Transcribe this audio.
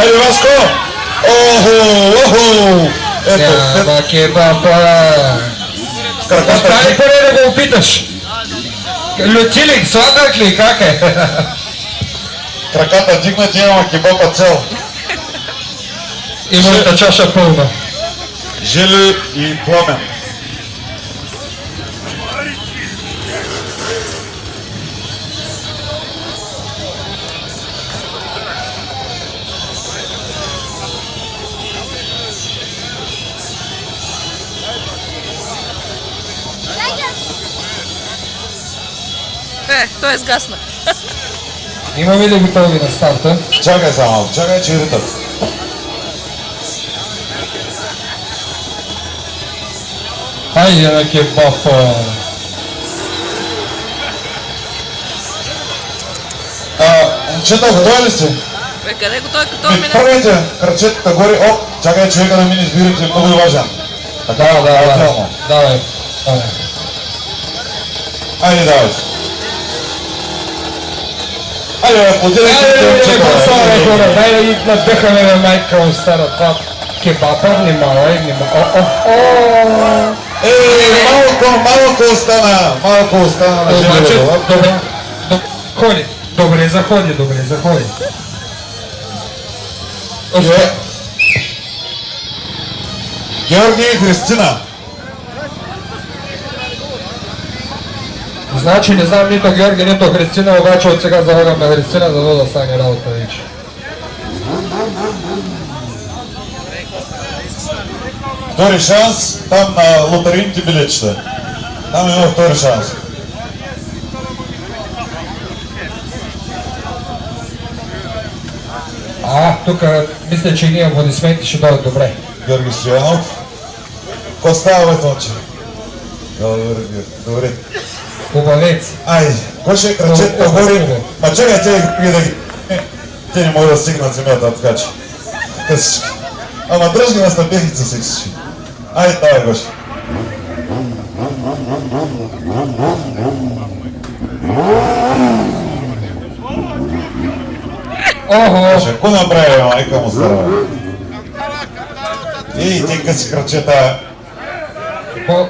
Айде, Васко! Охо! Няма кебаба. Остани поне да го опиташ. Лютилик, сладък ли, как е? Краката дигнати, няма кебаба цел. И моята чаша пълна. Жили и Пламен. Той е сгасна. Имаме ли готови на старта? Чакай само, чакай, че ритат. Хайде на кебаба. Момчета, готови ли сте? Бе, къде го той като мине? Първайте кръчетата горе. О, чакай, човека да мине избирате, много е важен. Така, отделно. Давай. Айде, давай. Айде, аплодирайте. Дай да ги надъхаме на майка му стара това. Кебаба, внимавай. Малко остана на Обаче, железо. ходи. Добре заходи. Георги и Христина. Значи не знам нито Георги, нито Христина, обаче от сега залагам на Христина, за да стане работа вече. Втори шанс, там на лотарийните билетчета. Там има втори шанс. Тук мисля, че ние аплодисменти ще дойдат добре. Георги Стоянов. Ко става, бе, Тонче? Добре. Хубавец. Айде, кой ще е кръчетата горе? Ма чакай, те не могат да стигнат земята, така че. Късички. Ама дръж ги на стъпехица си всички. Айде, давай, Гоши. Охо! Ко направи, майка му здраве? Ей, те къси кръчета.